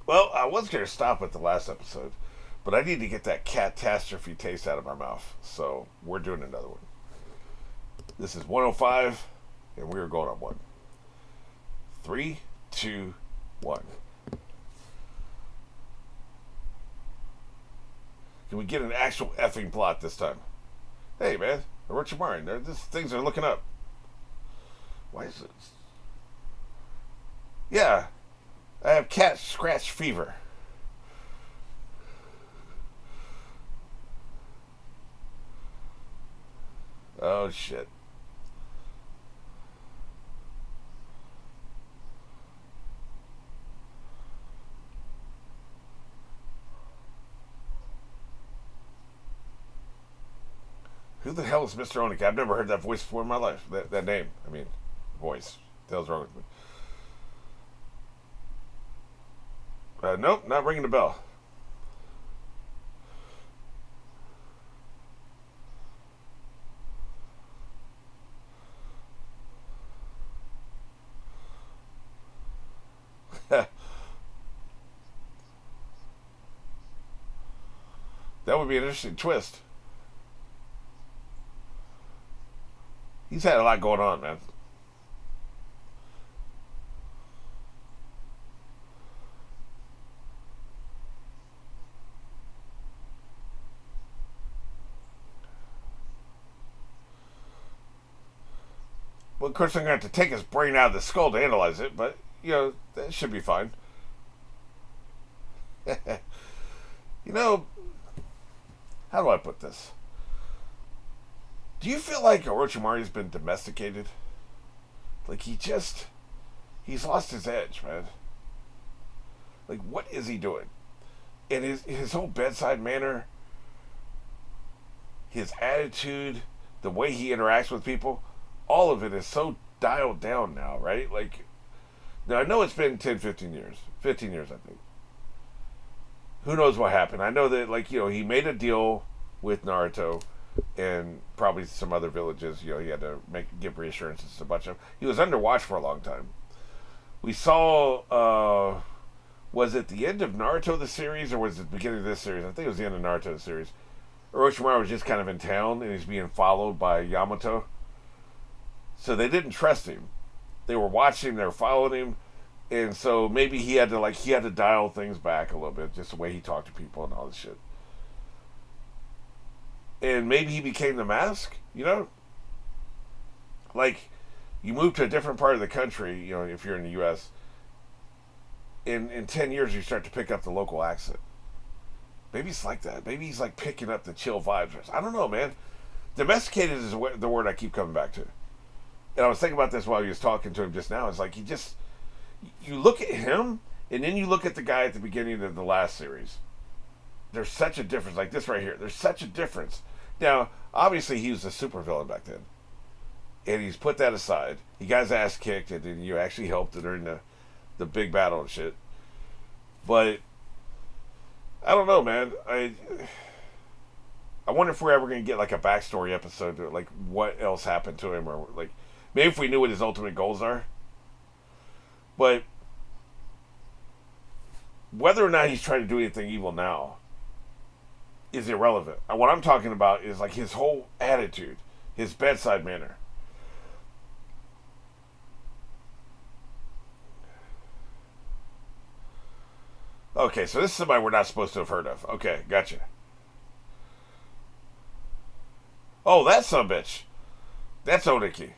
Well, I was going to stop at the last episode, but I need to get that catastrophe taste out of my mouth. So we're doing another one. This is 105, and we're going on one. Three, two, one. Can we get an actual effing plot this time? Hey, man, Orochimaru, things are looking up. Why is it? Yeah, I have cat scratch fever. Oh shit. Who the hell is Mr. Onik? I've never heard that voice before in my life. That name. I mean, voice. What the hell's wrong with me? Nope, not ringing the bell. That would be an interesting twist. He's had a lot going on, man. Well, of course, I'm going to have to take his brain out of the skull to analyze it, but, that should be fine. you know, how do I put this? Do you feel like Orochimaru's been domesticated? Like, he's lost his edge, man. Like, what is he doing? And his whole bedside manner, his attitude, the way he interacts with people, all of it is so dialed down now, right? Like, now I know it's been 10, 15 years. 15 years, I think. Who knows what happened? I know that, like, he made a deal with Naruto and probably some other villages. He had to give reassurances to a bunch of. He was under watch for a long time. We saw. Was it the end of Naruto the series or was it the beginning of this series? I think it was the end of Naruto the series. Orochimaru was just kind of in town and he's being followed by Yamato. So they didn't trust him. They were watching him. They were following him. And so maybe he had to dial things back a little bit, just the way he talked to people and all this shit. And maybe he became the mask. Like, you move to a different part of the country, if you're in the U.S., in 10 years you start to pick up the local accent. Maybe it's like that. Maybe he's like picking up the chill vibes. I don't know, man. Domesticated is the word I keep coming back to. And I was thinking about this while he was talking to him just now. It's like you look at him, and then you look at the guy at the beginning of the last series. There's such a difference. Like this right here. There's such a difference. Now, obviously, he was a supervillain back then. And he's put that aside. He got his ass kicked, and then you actually helped during the big battle and shit. But, I don't know, man. I wonder if we're ever going to get, like, a backstory episode. Like, what else happened to him. Or, like, maybe if we knew what his ultimate goals are. But, whether or not he's trying to do anything evil now is irrelevant. And what I'm talking about is like his whole attitude, his bedside manner. Okay, so this is somebody we're not supposed to have heard of. Okay, gotcha. Oh, that's some bitch. That's Oniki.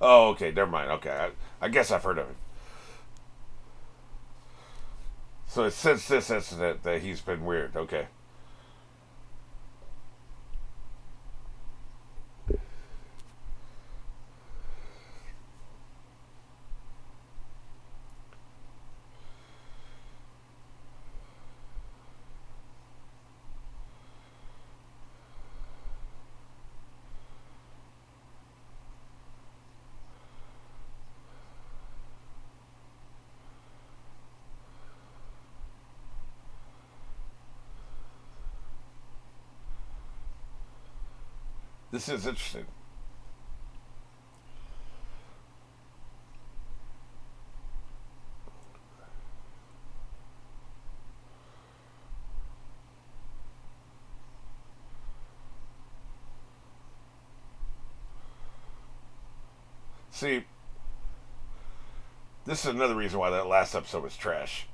Oh, okay, never mind. Okay, I guess I've heard of it. So it's since this incident that he's been weird. Okay. This is interesting. See, this is another reason why that last episode was trash.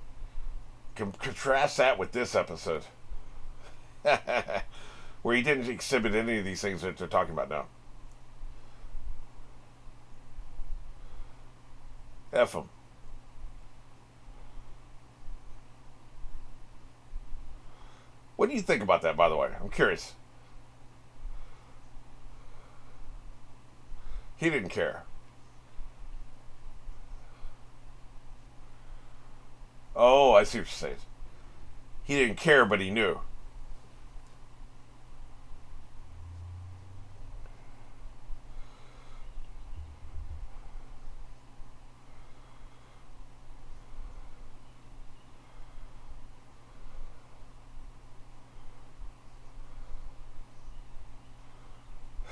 Contrast that with this episode, where he didn't exhibit any of these things that they're talking about now. F him. What do you think about that, by the way? I'm curious. He didn't care. Oh, I see what you're saying. He didn't care, but he knew.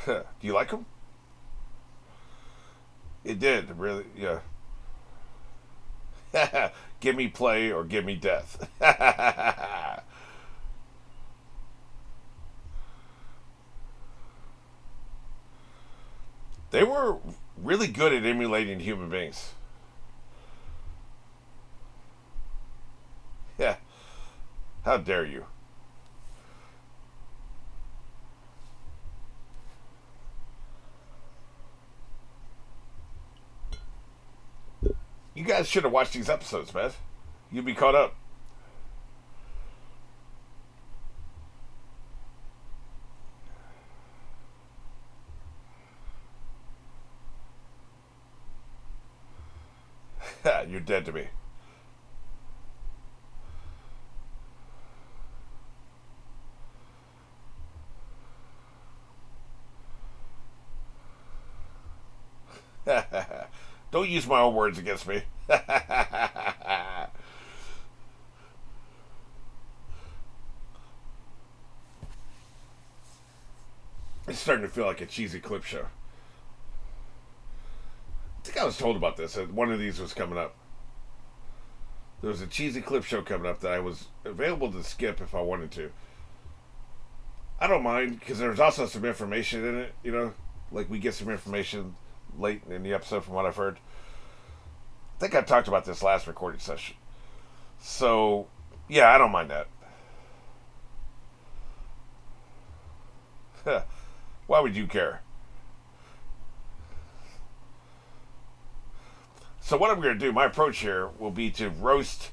Do you like him? It did, really, yeah. Give me play or give me death. They were really good at emulating human beings. Yeah. How dare you? You guys should have watched these episodes, man. You'd be caught up. You're dead to me. Don't use my own words against me. It's starting to feel like a cheesy clip show. I think I was told about this. That one of these was coming up. There was a cheesy clip show coming up that I was available to skip if I wanted to. I don't mind because there's also some information in it. You know, like we get some information late in the episode from what I've heard. I think I talked about this last recording session. So, yeah, I don't mind that. Why would you care? So what I'm going to do, my approach here will be to roast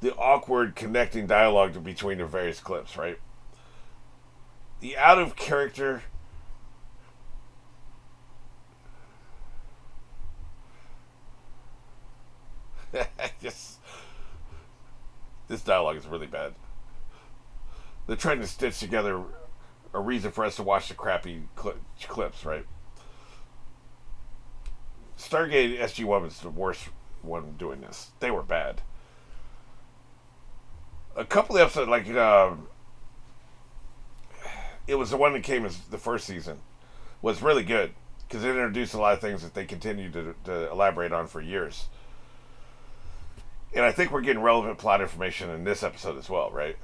the awkward connecting dialogue between the various clips, right? The out of character just this dialogue is really bad. They're trying to stitch together a reason for us to watch the crappy clips, right? Stargate SG-1 was the worst one doing this. They were bad. A couple of episodes, like it was the one that came as the first season, was really good because it introduced a lot of things that they continued to elaborate on for years. And I think we're getting relevant plot information in this episode as well, right?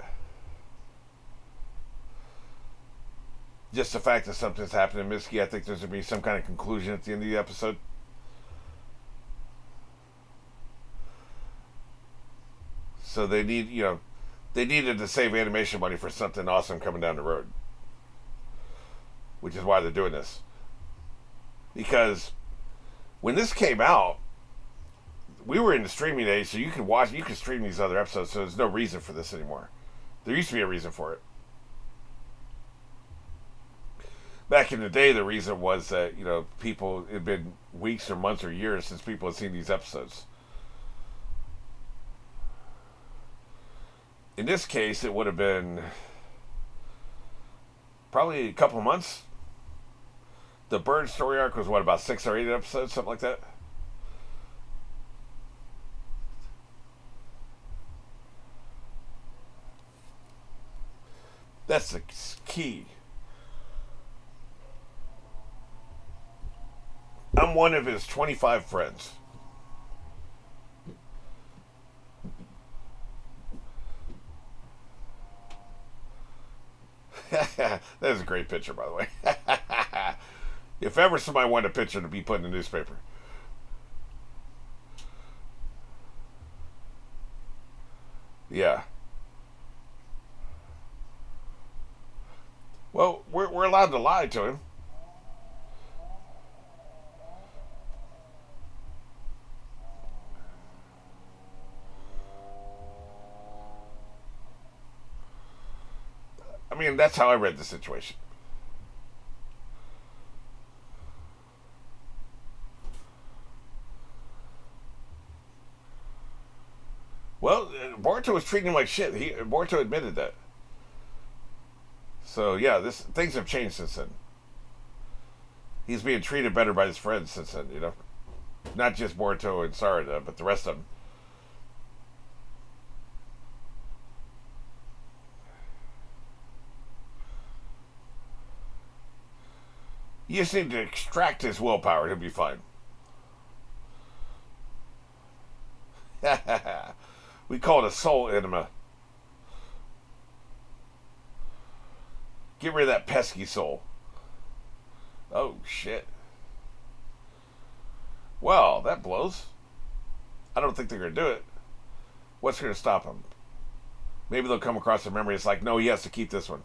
Just the fact that something's happened in Mitsuki, I think there's going to be some kind of conclusion at the end of the episode. So they need, they needed to save animation money for something awesome coming down the road. Which is why they're doing this. Because when this came out, we were in the streaming age, so you could stream these other episodes, so there's no reason for this anymore. There used to be a reason for it. Back in the day, the reason was that, people, it had been weeks or months or years since people had seen these episodes. In this case, it would have been probably a couple of months. The Bird story arc was, about 6 or 8 episodes, something like that? That's the key. I'm one of his 25 friends. That is a great picture, by the way. If ever somebody wanted a picture to be put in the newspaper. Yeah. Well, we're allowed to lie to him. I mean, that's how I read the situation. Well, Boruto was treating him like shit. Boruto admitted that. So yeah, this things have changed since then. He's being treated better by his friends since then. Not just Boruto and Sarada, but the rest of them. You just need to extract his willpower. He'll be fine. We call it a soul enema. Get rid of that pesky soul. Oh shit. Well, that blows. I don't think they're gonna do it. What's gonna stop them? Maybe they'll come across a memory. It's like, no, he has to keep this one.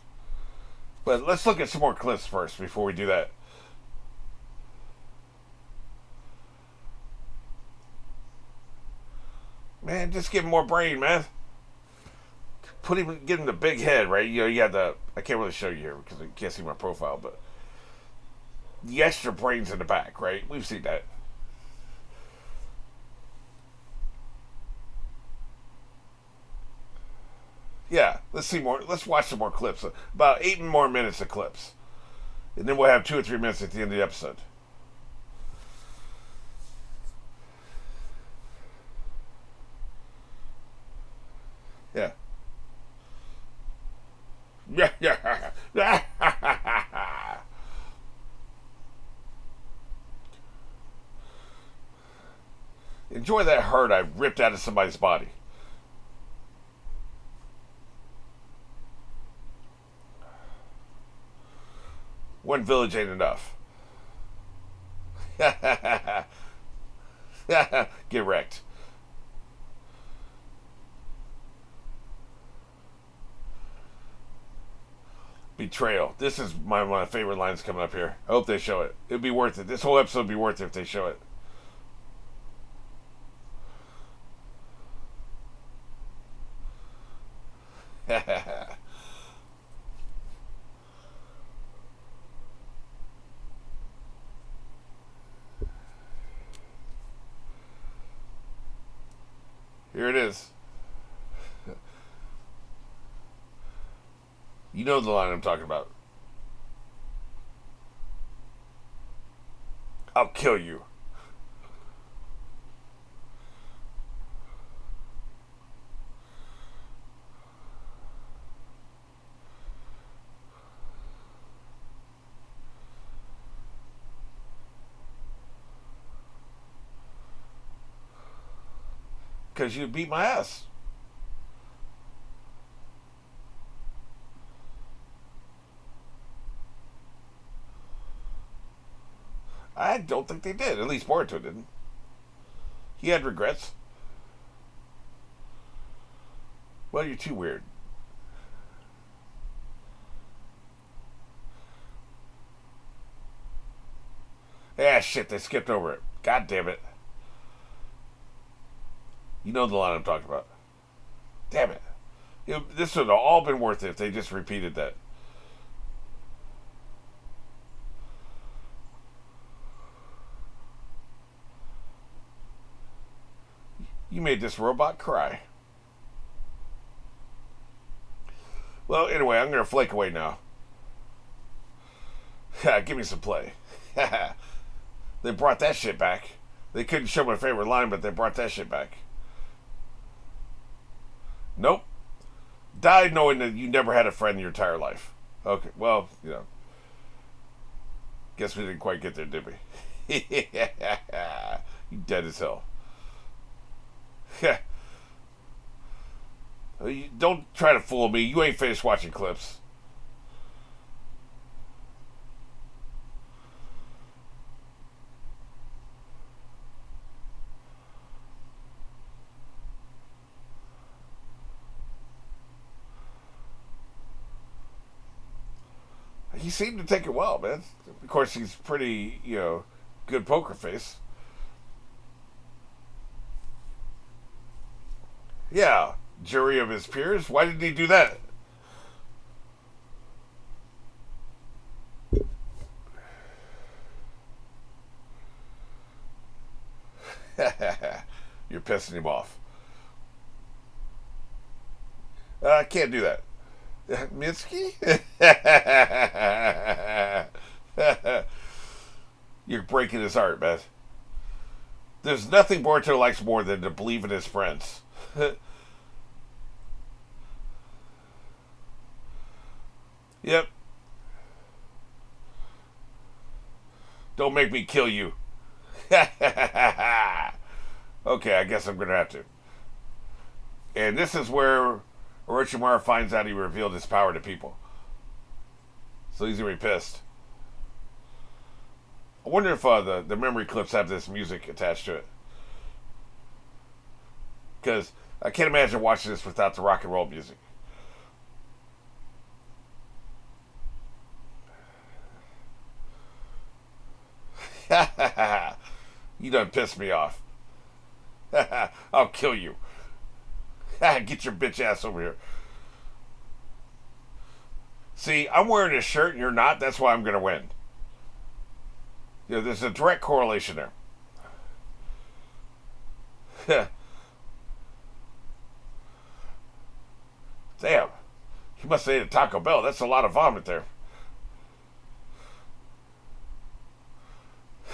But let's look at some more clips first before we do that. Man, just give him more brain, man. Give him the big head, right? You have the. I can't really show you here because you can't see my profile, but the extra brains in the back, right? We've seen that. Yeah, let's see more. Let's watch some more clips. About 8 more minutes of clips, and then we'll have 2 or 3 minutes at the end of the episode. Yeah. Yeah, yeah. Enjoy that hurt I ripped out of somebody's body. One village ain't enough. Get wrecked. Betrayal. This is one of my favorite lines coming up here. I hope they show it. It'd be worth it. This whole episode would be worth it if they show it. Here it is. You know the line I'm talking about. I'll kill you. Because you beat my ass. I don't think they did. At least Boruto didn't. He had regrets. Well, you're too weird. Ah, shit, they skipped over it. God damn it. You know the line I'm talking about. Damn it. This would have all been worth it if they just repeated that. You made this robot cry. Well, anyway, I'm going to flake away now. Give me some play. They brought that shit back. They couldn't show my favorite line, but they brought that shit back. Nope. Died knowing that you never had a friend in your entire life. Okay, well, guess we didn't quite get there, did we? You dead as hell. Don't try to fool me. You ain't finished watching clips. he seemed to take it well, man. Of course, he's pretty, good poker face. Yeah, jury of his peers. Why didn't he do that? You're pissing him off. I can't do that. Mitsuki? You're breaking his heart, man. There's nothing Boruto likes more than to believe in his friends. Yep. Don't make me kill you. Okay, I guess I'm going to have to. And this is where Orochimaru finds out he revealed his power to people. So he's going to be pissed. I wonder if the memory clips have this music attached to it. Because I can't imagine watching this without the rock and roll music. You done pissed me off. I'll kill you. Get your bitch ass over here. See, I'm wearing a shirt and you're not. That's why I'm going to win. There's a direct correlation there. Damn. He must have ate a Taco Bell. That's a lot of vomit there.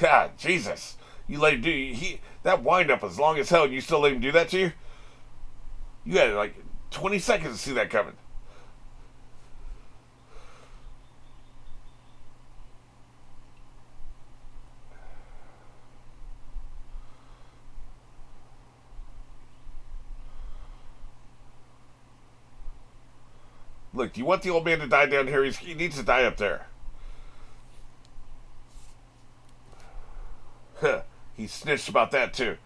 God, Jesus. You let him do that wind up as long as hell and you still let him do that to you? You had like 20 seconds to see that coming. Look, do you want the old man to die down here? He needs to die up there. He snitched about that too.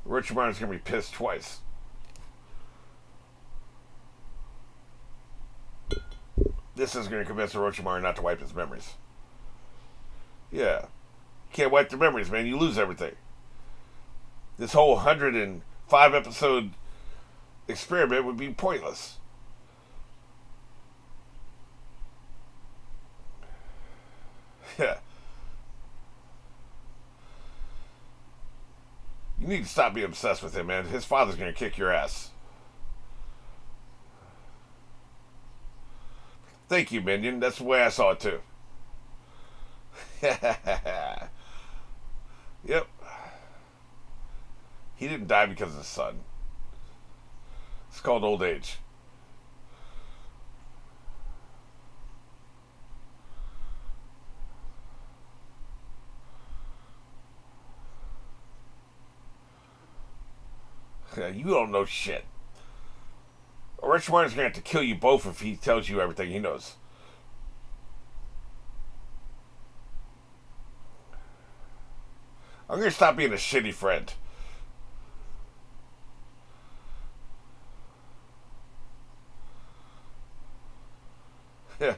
Orochimaru's gonna be pissed twice. This is gonna convince Orochimaru not to wipe his memories. Yeah. You can't wipe their memories, man. You lose everything. This whole 105 episode experiment would be pointless. Yeah. You need to stop being obsessed with him, man. His father's gonna kick your ass. Thank you, Minion. That's the way I saw it too. Yep. He didn't die because of the sun. It's called old age. You don't know shit. Orochimaru's gonna have to kill you both if he tells you everything he knows. I'm gonna stop being a shitty friend. Yeah.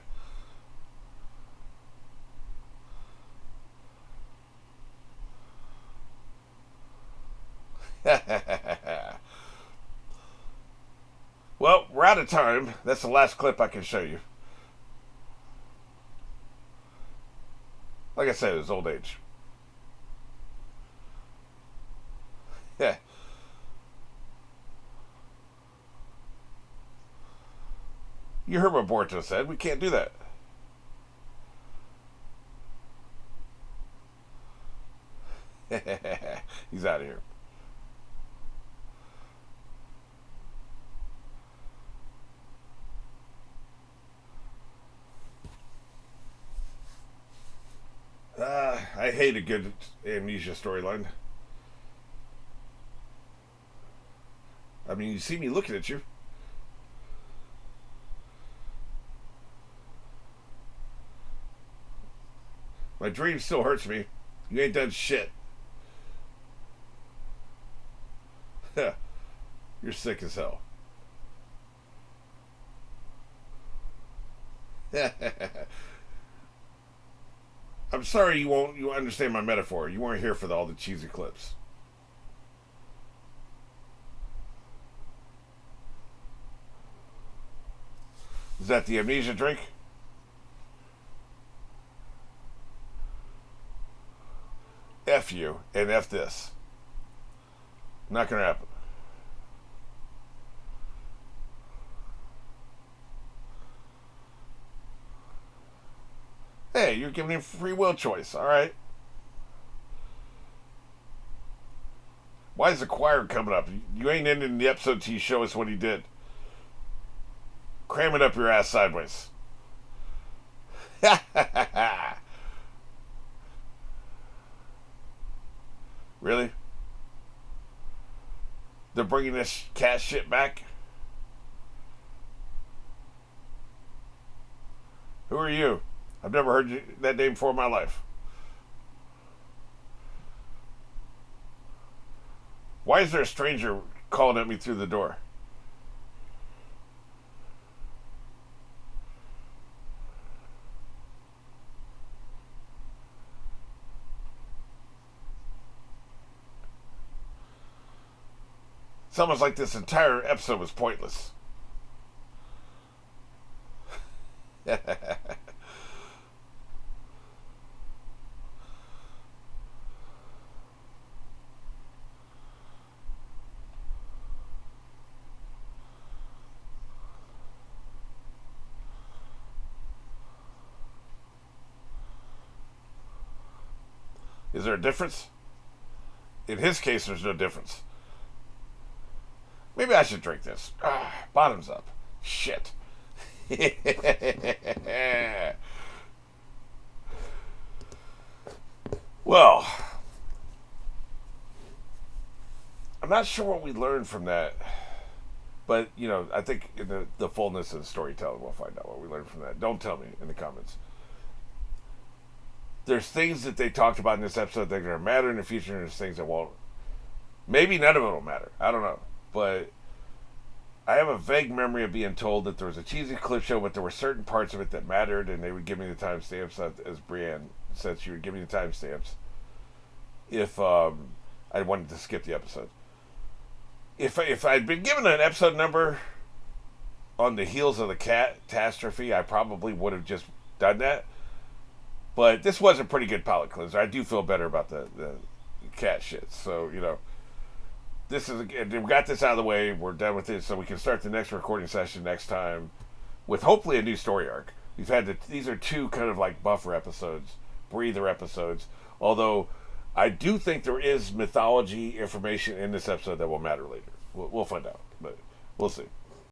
Well, we're out of time. That's the last clip I can show you. Like I said, it was old age. Yeah. You heard what Boruto said. We can't do that. He's out of here. I hate a good amnesia storyline. I mean, you see me looking at you. My dream still hurts me. You ain't done shit. You're sick as hell. I'm sorry you understand my metaphor. You weren't here for all the cheesy clips. Is that the amnesia drink? F you and F this. Not gonna happen. Hey, you're giving him free will choice, alright? Why is the choir coming up? You ain't ending the episode till you show us what he did. Cram it up your ass sideways. Really? They're bringing this cat shit back? Who are you? I've never heard that name before in my life. Why is there a stranger calling at me through the door? It's almost like this entire episode was pointless. Is there a difference? In his case, there's no difference. Maybe I should drink this. Bottoms up. Shit. Well, I'm not sure what we learned from that. But, I think in the fullness of the storytelling, we'll find out what we learned from that. Don't tell me in the comments. There's things that they talked about in this episode that are going to matter in the future, and there's things that won't. Maybe none of it will matter. I don't know. But I have a vague memory of being told that there was a cheesy clip show, but there were certain parts of it that mattered, and they would give me the timestamps, as Brienne said she would give me the timestamps if I wanted to skip the episode. If I'd been given an episode number on the heels of the catastrophe, I probably would have just done that. But this was a pretty good palate cleanser. I do feel better about the cat shit. So, this is, we got this out of the way. We're done with it, so we can start the next recording session next time with hopefully a new story arc. These are two kind of like buffer episodes, breather episodes. Although I do think there is mythology information in this episode that will matter later. We'll find out, but we'll see.